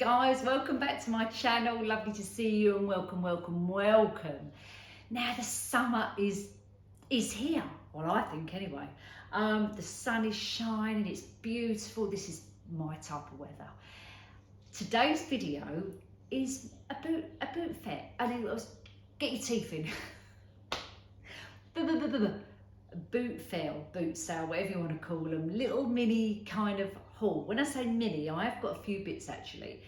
Guys, welcome back to my channel. Lovely to see you and welcome. Now the summer is here. Well, I think anyway. The sun is shining, it's beautiful. This is my type of weather. Today's video is a boot fair. And it was get your teeth in. Boot fair, boot sale, whatever you want to call them. Little mini kind of haul. When I say mini, I have got a few bits actually.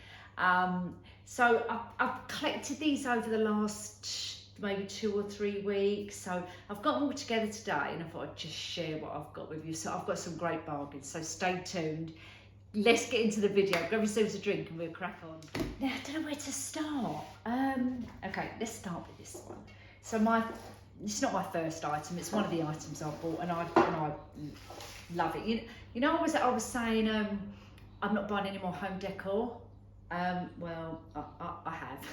So I've collected these over the last maybe 2 or 3 weeks. So I've got them all together today and I thought I'd just share what I've got with you. So I've got some great bargains, so stay tuned. Let's get into the video. Grab yourselves a drink and we'll crack on. Now, I don't know where to start. Okay, let's start with this one. So it's not my first item, it's one of the items I bought and I love it. You know I was saying I'm not buying any more home decor. Well, I have.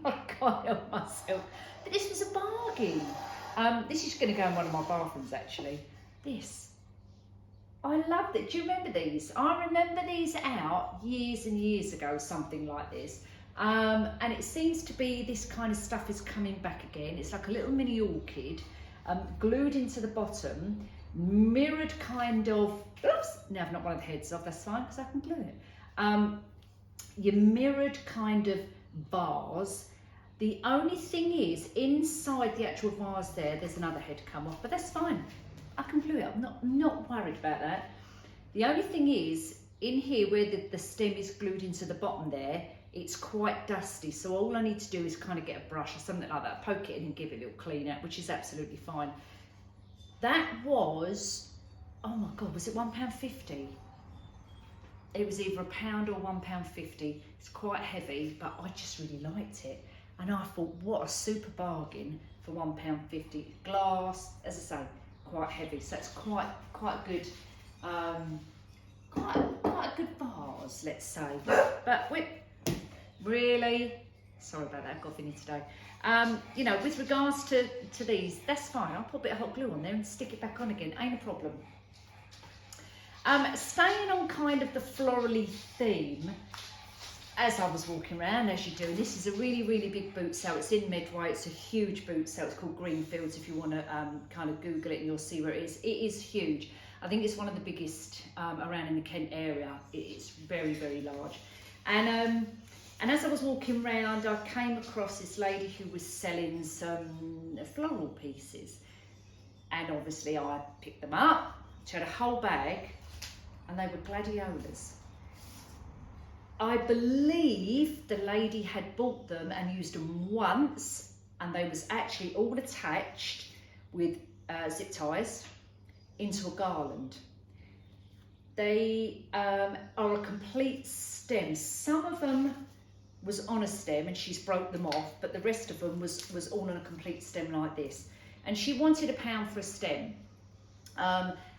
I can't help myself. But this was a bargain. This is going to go in one of my bathrooms actually. This. I love it. Do you remember these? I remember these out years and years ago, something like this. And it seems to be this kind of stuff is coming back again. It's like a little mini orchid, glued into the bottom, mirrored kind of, oops, now I've knocked one of the heads off, that's fine because I can glue it. Your mirrored kind of vase. The only thing is, inside the actual vase there's another head come off, but that's fine. I can glue it, I'm not worried about that. The only thing is, in here where the stem is glued into the bottom there, it's quite dusty, so all I need to do is kind of get a brush or something like that, poke it in and give it a little clean out, which is absolutely fine. That was, oh my God, was it £1.50? It was either £1 or £1.50. It's quite heavy, but I just really liked it. And I thought, what a super bargain for £1.50. Glass, as I say, quite heavy, so it's quite good. Quite a good vase, let's say. But really, sorry about that, I've got Vinny today. You know, with regards to these, that's fine. I'll put a bit of hot glue on there and stick it back on again, ain't a problem. Staying on kind of the florally theme, as I was walking around, as you do, this is a really big boot sale. It's in Medway, it's a huge boot sale. It's called Greenfields. If you want to kind of Google it and you'll see where it is. It is huge. I think it's one of the biggest around in the Kent area. It's very large. And as I was walking around, I came across this lady who was selling some floral pieces. And obviously I picked them up. She had a whole bag and they were gladiolas. I believe the lady had bought them and used them once, and they was actually all attached with zip ties into a garland. They are a complete stem. Some of them was on a stem and she's broke them off, but the rest of them was all on a complete stem like this. And she wanted £1 for a stem.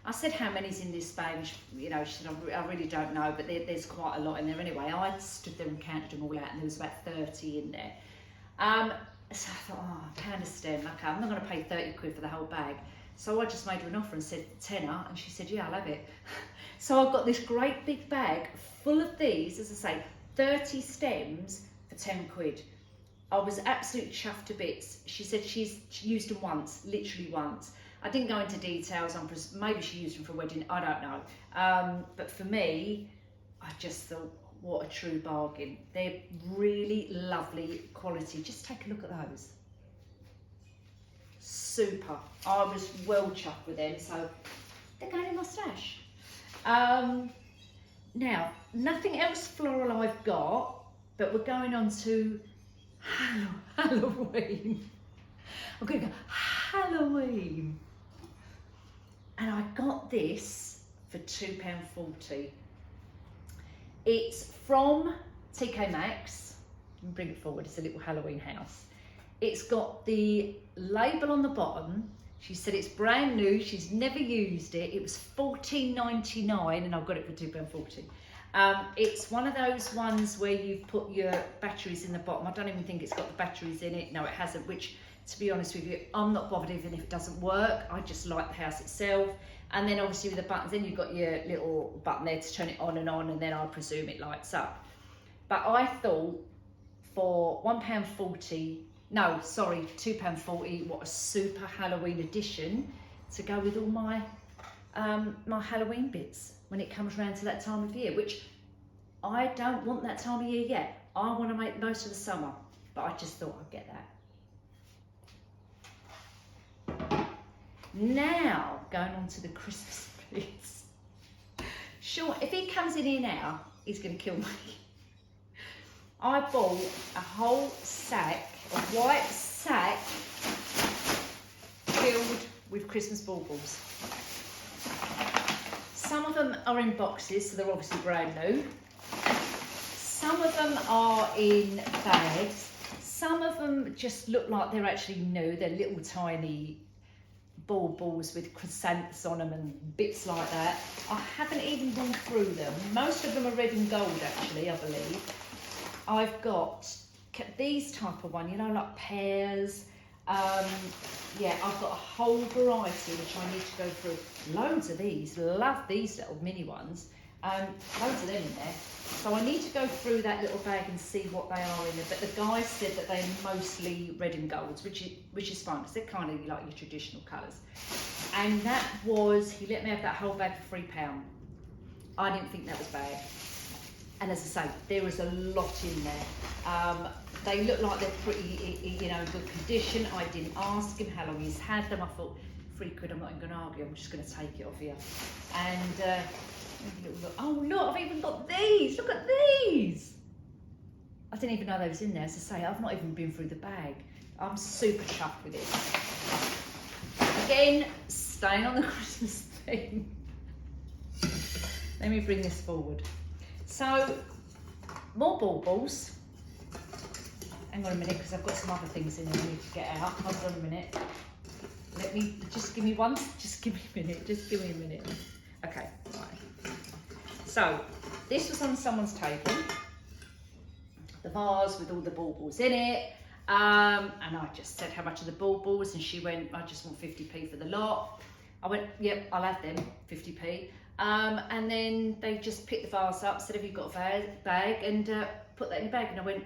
I said, how many's in this bag? And she said, I really don't know, but there's quite a lot in there anyway. I stood there and counted them all out and there was about 30 in there. So I thought, oh, £1 a stem, okay, I'm not going to pay 30 quid for the whole bag. So I just made her an offer and said, tenner, and she said, yeah, I'll have it. So I've got this great big bag full of these, as I say, 30 stems for 10 quid. I was absolutely chuffed to bits. She said she used them once, literally once. I didn't go into details on, maybe she used them for a wedding, I don't know. But for me, I just thought, what a true bargain. They're really lovely quality. Just take a look at those. Super. I was well chuffed with them, so they're going in my stash. Now, nothing else floral I've got, but we're going on to Halloween. I'm going to go Halloween. And I got this for £2.40. It's from TK Maxx. Let me bring it forward, it's a little Halloween house. It's got the label on the bottom. She said it's brand new, she's never used it. It was $14.99 and I've got it for £2.40. It's one of those ones where you put your batteries in the bottom. I don't even think it's got the batteries in it. No, it hasn't, which, to be honest with you, I'm not bothered even if it doesn't work. I just like the house itself. And then obviously with the buttons, then you've got your little button there to turn it on, and then I presume it lights up. But I thought for £1.40, no, sorry, £2.40, what a super Halloween edition to go with all my my Halloween bits when it comes around to that time of year, which I don't want that time of year yet. I want to make the most of the summer, but I just thought I'd get that. Now, going on to the Christmas bits. Sure, if he comes in here now, he's going to kill me. I bought a whole sack, a white sack, filled with Christmas baubles. Some of them are in boxes, so they're obviously brand new. Some of them are in bags. Some of them just look like they're actually new. They're little tiny baubles with chrysanthemums on them and bits like that. I haven't even gone through them. Most of them are red and gold, actually, I believe. I've got these type of one, you know, like pears. Yeah, I've got a whole variety which I need to go through. Loads of these. Love these little mini ones. Loads of them in there. So I need to go through that little bag and see what they are in there. But the guy said that they're mostly red and golds, which is fine because they're kind of like your traditional colours. And that was, he let me have that whole bag for £3. I didn't think that was bad. And as I say, there is a lot in there. They look like they're pretty, you know, good condition. I didn't ask him how long he's had them. I thought, £3, I'm not even going to argue. I'm just going to take it off here. And oh look, I've even got these. Look at these. I didn't even know they was in there. As I say, I've not even been through the bag. I'm super chuffed with it. Again, staying on the Christmas theme. Let me bring this forward. So, more baubles. Hang on a minute, because I've got some other things in there I need to get out. Hold on a minute. Let me, just give me one, just give me a minute, just give me a minute. Okay, right. So, this was on someone's table. The vase with all the baubles in it. And I just said how much are the baubles, and she went, I just want 50p for the lot. I went, yep, I'll have them, 50p. And then they just picked the vase up, said, have you got a bag? And put that in the bag. And I went,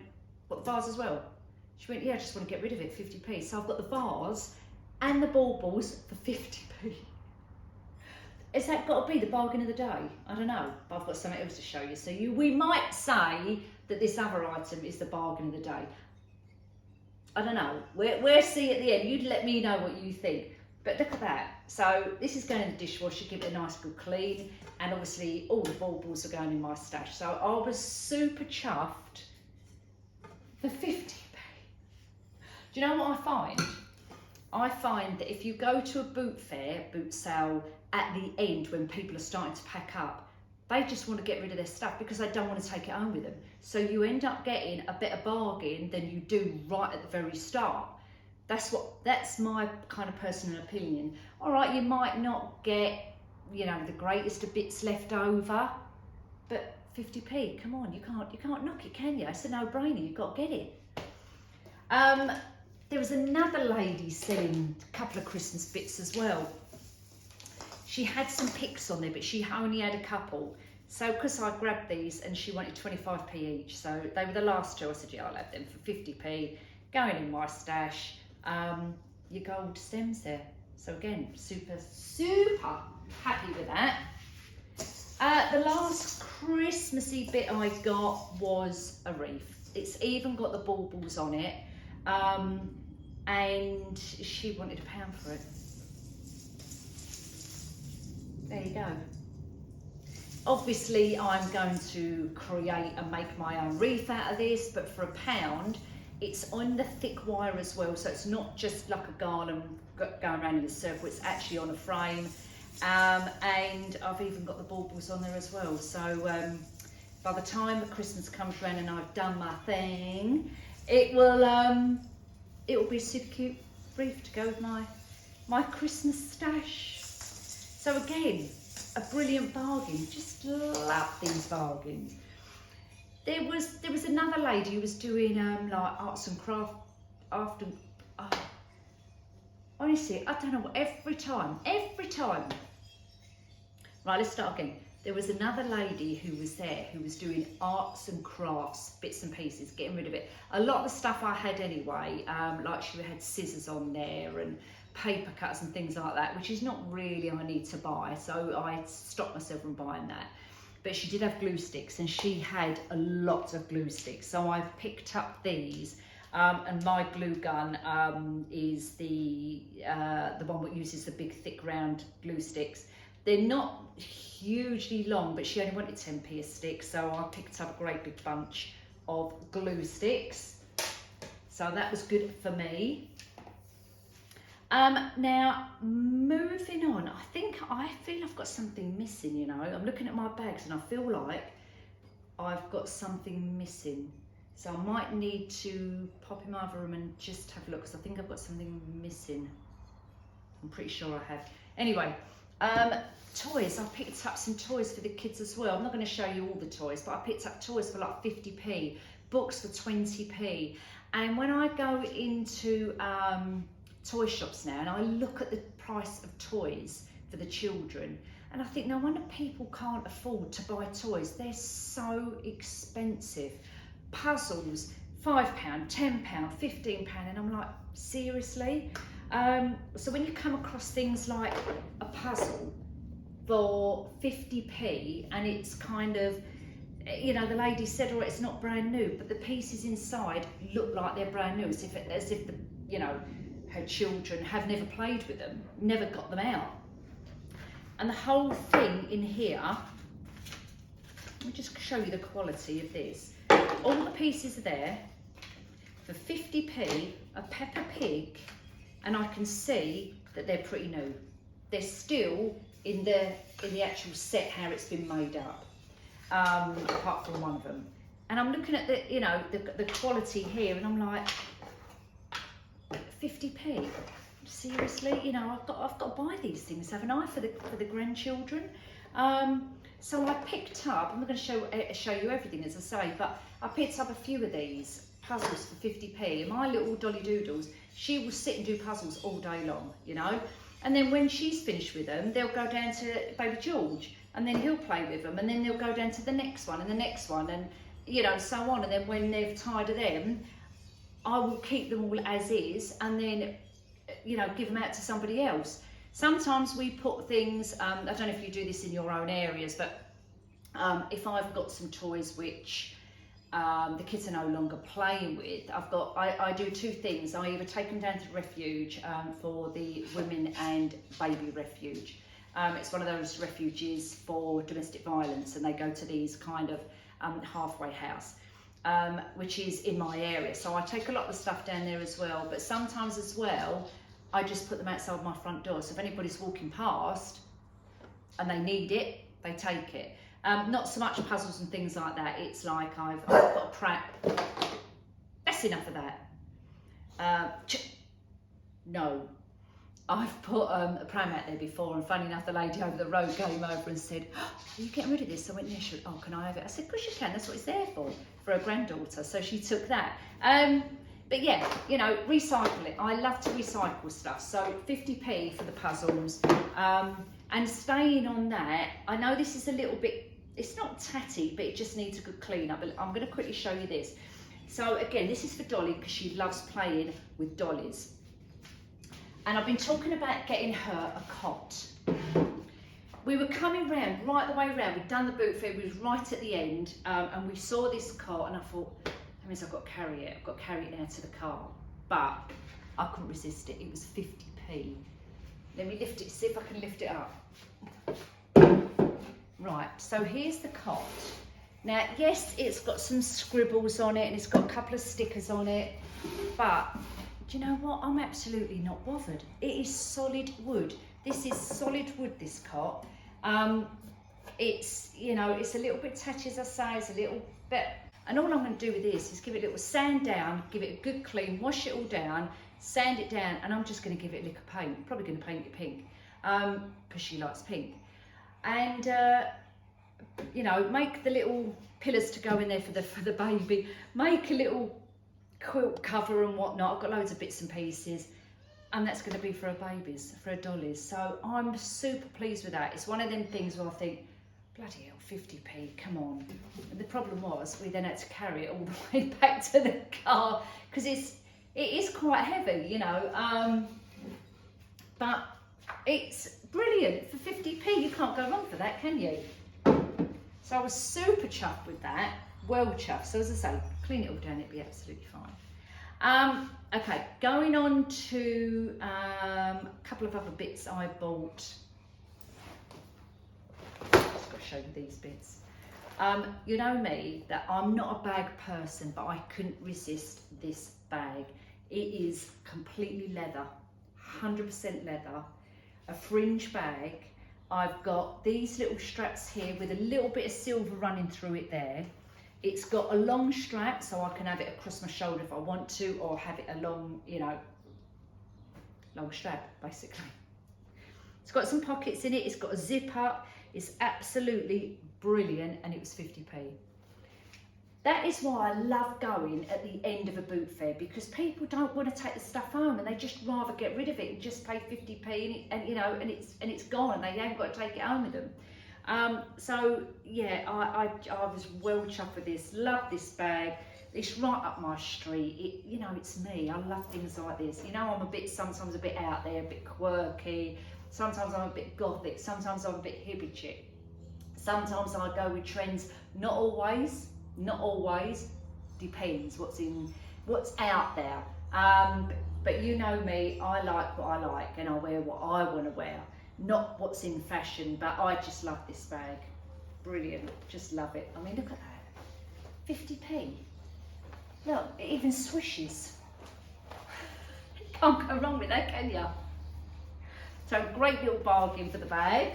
what, the vase as well? She went, yeah, I just want to get rid of it, 50p. So I've got the vase and the baubles for 50p. Has that got to be the bargain of the day? I don't know, but I've got something else to show you. So we might say that this other item is the bargain of the day. I don't know. We'll see at the end. You'd let me know what you think. But look at that. So this is going in the dishwasher, give it a nice good clean. And obviously all the baubles are going in my stash. So I was super chuffed for 50p. Do you know what I find? I find that if you go to a boot sale at the end when people are starting to pack up, they just want to get rid of their stuff because they don't want to take it home with them. So you end up getting a better bargain than you do right at the very start. That's my kind of personal opinion. All right, you might not get, you know, the greatest of bits left over, but 50p, come on, you can't knock it, can you? It's a no-brainer, you've got to get it. There was another lady selling a couple of Christmas bits as well. She had some picks on there, but she only had a couple. So, because I grabbed these and she wanted 25p each, so they were the last two. I said, yeah, I'll have them for 50p, going in my stash. Your gold stems there. So again, super happy with that. The last Christmassy bit I got was a wreath. It's even got the baubles on it. And she wanted £1 for it. There you go. Obviously, I'm going to create and make my own wreath out of this, but for £1, it's on the thick wire as well, so it's not just like a garland going around in a circle, it's actually on a frame. And I've even got the baubles on there as well. So by the time Christmas comes around and I've done my thing, it will be a super cute wreath to go with my Christmas stash. So again, a brilliant bargain. Just love these bargains. There was another lady who was doing like arts and craft after. Honestly, I don't know. Every time. Right, let's start again. there was another lady who was there who was doing arts and crafts, bits and pieces, getting rid of it. A lot of the stuff I had anyway, like she had scissors on there and paper cuts and things like that, which is not really I need to buy, so I stopped myself from buying that. But she did have glue sticks, and she had a lot of glue sticks, so I've picked up these. And my glue gun is the one that uses the big thick round glue sticks. They're not hugely long, but she only wanted 10p a stick, so I picked up a great big bunch of glue sticks. So that was good for me. Now moving on, I feel I've got something missing, you know. I'm looking at my bags and I feel like I've got something missing. So I might need to pop in my other room and just have a look, because I think I've got something missing. I'm pretty sure I have. Anyway, toys. I picked up some toys for the kids as well. I'm not going to show you all the toys, but I picked up toys for like 50p, books for 20p. And when I go into toy shops now and I look at the price of toys for the children, and I think no wonder people can't afford to buy toys. They're so expensive. Puzzles, £5, £10, £15, and I'm like, seriously? So when you come across things like a puzzle for 50p, and it's kind of, you know, the lady said, oh, it's not brand new, but the pieces inside look like they're brand new, as if the, you know, her children have never played with them, never got them out. And the whole thing in here, let me just show you the quality of this. All the pieces are there for 50p, a Peppa Pig, and I can see that they're pretty new. They're still in the actual set how it's been made up, apart from one of them. And I'm looking at the, you know, the quality here, and I'm like, 50p. Seriously, you know, I've got to buy these things, haven't I, for the grandchildren? So I picked up, I'm not going to show you everything as I say, but I picked up a few of these puzzles for 50p. And my little Dolly Doodles, she will sit and do puzzles all day long, you know. And then when she's finished with them, they'll go down to Baby George, and then he'll play with them, and then they'll go down to the next one and the next one, and you know, so on. And then when they're tired of them, I will keep them all as is, and then, you know, give them out to somebody else. Sometimes we put things, I don't know if you do this in your own areas, but if I've got some toys which the kids are no longer playing with, I do two things. I either take them down to the refuge for the women and baby refuge. It's one of those refuges for domestic violence, and they go to these kind of halfway house, which is in my area. So I take a lot of the stuff down there as well, but sometimes as well, I just put them outside my front door. So if anybody's walking past and they need it, they take it. Not so much puzzles and things like that. It's like I've got a pram. That's enough of that. No. I've put a pram out there before, and funny enough, the lady over the road came over and said, oh, are you getting rid of this? I went, yeah, sure. Oh, can I have it? I said, of course you can. That's what it's there for a granddaughter. So she took that. But yeah, you know, recycle it. I love to recycle stuff. So 50p for the puzzles. And staying on that, I know this is a little bit, it's not tatty, but it just needs a good clean up. But I'm going to quickly show you this. So again, this is for Dolly because she loves playing with dollies. And I've been talking about getting her a cot. We were coming round, right the way round. We'd done the boot fair, we was right at the end, and we saw this cot, and I thought, that means I've got to carry it. I've got to carry it now to the car. But I couldn't resist it. It was 50p. Let me lift it, see if I can lift it up. Right, so here's the cot. Now, yes, it's got some scribbles on it, and it's got a couple of stickers on it, but do you know what? I'm absolutely not bothered. It is solid wood. This is solid wood, this cot. It's, you know, it's a little bit tatty, as I say, it's a little bit, and all I'm going to do with this is give it a little sand down, give it a good clean, wash it all down, sand it down, and I'm just going to give it a lick of paint. Probably going to paint it pink, because she likes pink. And, you know, make the little pillars to go in there for the baby. Make a little quilt cover and whatnot. I've got loads of bits and pieces, and that's going to be for her babies, for her dollies. So I'm super pleased with that. It's one of them things where I think, bloody hell, 50p, come on. And the problem was we then had to carry it all the way back to the car because it is quite heavy, you know, but it's brilliant for 50p. You can't go wrong for that, can you? So I was super chuffed with that, well chuffed. So as I say, clean it all down, it'll be absolutely fine. Okay, going on to a couple of other bits I bought. Just got to show you these bits. You know me, that I'm not a bag person, but I couldn't resist this bag. It is completely leather, 100% leather, a fringe bag. I've got these little straps here with a little bit of silver running through it there. It's got a long strap, so I can have it across my shoulder if I want to, or have it a long, you know, long strap, basically. It's got some pockets in it, it's got a zip up, it's absolutely brilliant, and it was 50p. That is why I love going at the end of a boot fair, because people don't want to take the stuff home and they just rather get rid of it and just pay 50p and you know, and it's gone and they haven't got to take it home with them. So yeah, I was well chuffed with this. Love this bag. It's right up my street. You know, it's me. I love things like this. You know, I'm sometimes a bit out there, a bit quirky. Sometimes I'm a bit gothic. Sometimes I'm a bit hippie chick. Sometimes I go with trends. Not always. Depends what's out there. But you know me, I like what I like and I wear what I want to wear, not what's in fashion. But I just love this bag. Brilliant, just love it. I mean, look at that, 50p. Look, it even swishes. Can't go wrong with that, can you? So great little bargain for the bag.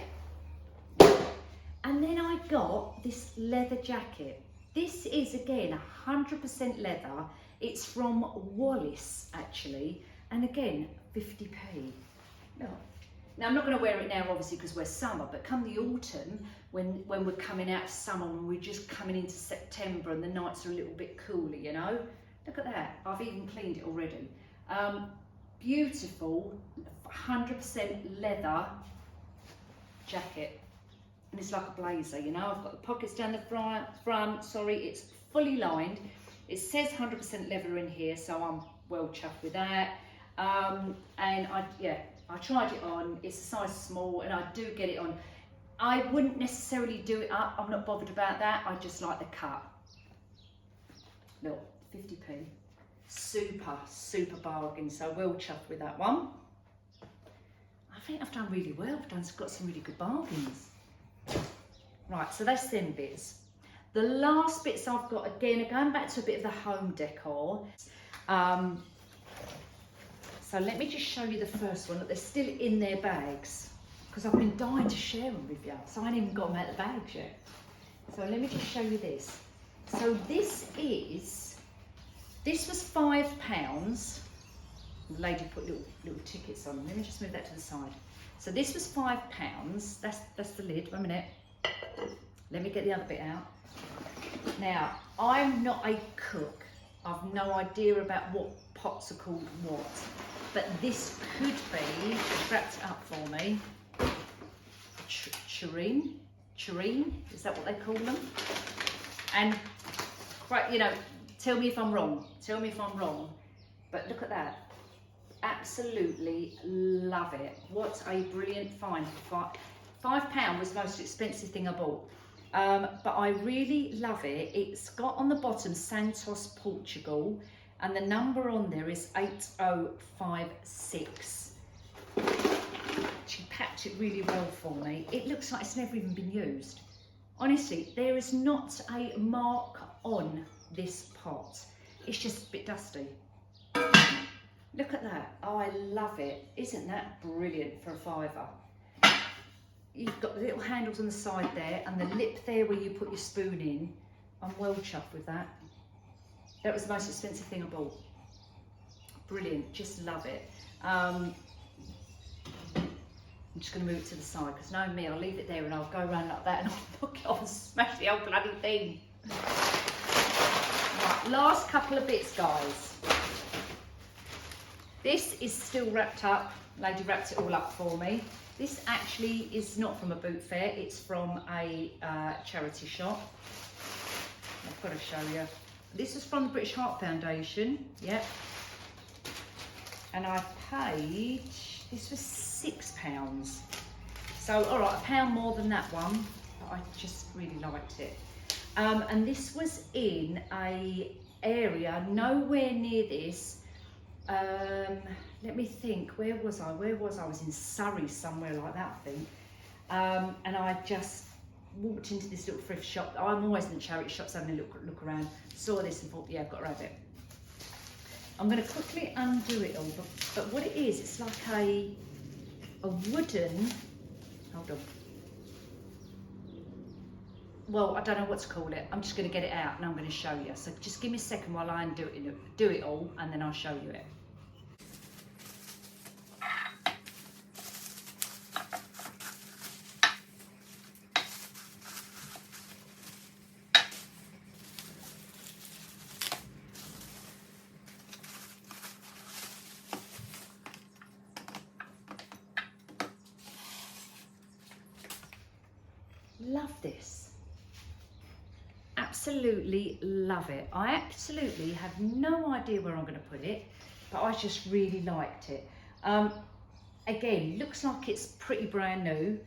And then I got this leather jacket. This is again 100% leather. It's from Wallace actually, and again 50p. Look. Now I'm not going to wear it now obviously because we're summer, but come the autumn when we're coming out of summer, when we're just coming into September and the nights are a little bit cooler, you know. Look at that, I've even cleaned it already. Beautiful 100% leather jacket. And it's like a blazer, you know. I've got the pockets down the front, sorry, it's fully lined. It says 100% leather in here, so I'm well chuffed with that. And I tried it on. It's a size small, and I do get it on. I wouldn't necessarily do it up. I'm not bothered about that. I just like the cut. Look, 50p. Super bargain. So well chuffed with that one. I think I've done really well. I've got some really good bargains. Right, so that's them bits. The last bits I've got, again, are going back to a bit of the home decor. So let me just show you the first one. Look, they're still in their bags because I've been dying to share them with you. So I ain't even got them out of the bags yet. So let me just show you this. So this was £5. The lady put little tickets on them. Let me just move that to the side. So this was £5. That's the lid. 1 minute. Let me get the other bit out. Now, I'm not a cook. I've no idea about what pots are called what. But this could be, wrapped it up for me, tureen, is that what they call them? And, you know, tell me if I'm wrong. But look at that. Absolutely love it. What a brilliant find. £5 was the most expensive thing I bought. But I really love it. It's got on the bottom Santos, Portugal, and the number on there is 8056. She packed it really well for me. It looks like it's never even been used. Honestly, there is not a mark on this pot. It's just a bit dusty. Look at that. Oh, I love it. Isn't that brilliant for a £5? You've got the little handles on the side there and the lip there where you put your spoon in. I'm well chuffed with that. That was the most expensive thing I bought. Brilliant, just love it. I'm just going to move it to the side because knowing me, I'll leave it there and I'll go around like that and I'll knock it off and smash the whole bloody thing. Right, last couple of bits, guys. This is still wrapped up. Lady wrapped it all up for me. This actually is not from a boot fair, it's from a charity shop. I've got to show you. This is from the British Heart Foundation, yep. And I paid, this was £6. So, all right, £1 more than that one, but I just really liked it. And this was in a area nowhere near this. Let me think, where was I? I was in Surrey, somewhere like that, I think. And I just walked into this little thrift shop. I'm always in the charity shops having a look around. Saw this and thought, yeah, I've got to have it. I'm going to quickly undo it all, but what it is, it's like a wooden, hold on. Well, I don't know what to call it. I'm just going to get it out and I'm going to show you. So just give me a second while I undo it, do it all, and then I'll show you it. Love this. Absolutely love it. I absolutely have no idea where I'm going to put it, but I just really liked it. Again, looks like it's pretty brand new.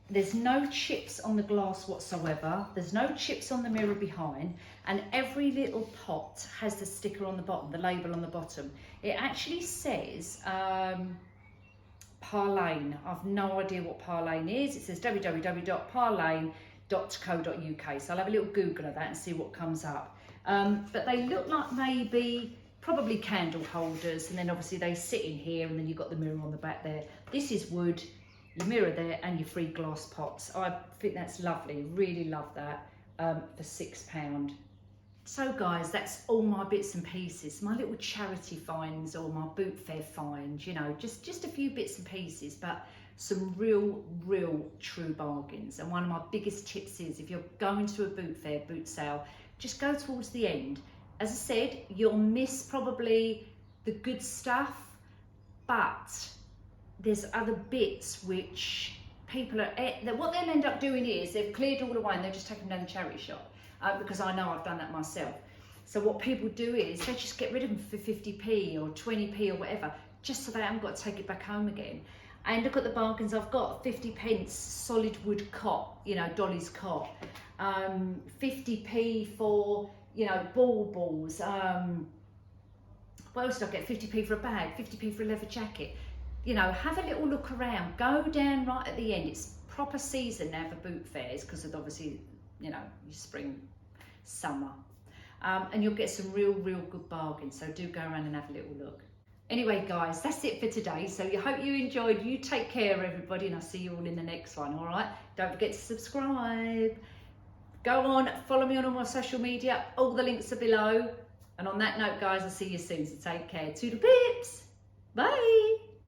There's no chips on the glass whatsoever. There's no chips on the mirror behind, and every little pot has the sticker on the bottom, the label on the bottom. It actually says Parlane. I've no idea what Parlane is. It says www.parlane.co.uk. So I'll have a little Google of that and see what comes up. But they look like probably candle holders, and then obviously they sit in here, and then you've got the mirror on the back there. This is wood, your mirror there, and your 3 glass pots. I think that's lovely. Really love that for £6. So guys, that's all my bits and pieces, my little charity finds or my boot fair finds, you know, just a few bits and pieces, but some real true bargains. And one of my biggest tips is, if you're going to a boot fair, boot sale, just go towards the end. As I said, you'll miss probably the good stuff, but there's other bits which people are, what they'll end up doing is they've cleared all away and they're just taking them down the charity shop. Because I know I've done that myself. So what people do is they just get rid of them for 50p or 20p or whatever, just so they haven't got to take it back home again. And look at the bargains I've got. 50p solid wood cot, you know, Dolly's cot. 50p for, you know, balls. What else did I get? 50p for a bag, 50p for a leather jacket. You know, have a little look around. Go down right at the end. It's proper season now for boot fairs, because of obviously, you know, your spring, summer, and you'll get some real good bargains. So do go around and have a little look. Anyway guys, that's it for today. So I hope you enjoyed. You take care everybody, and I'll see you all in the next one. All right, don't forget to subscribe. Go on, follow me on all my social media. All the links are below. And on that note guys, I'll see you soon, so take care. Toodle pips, bye.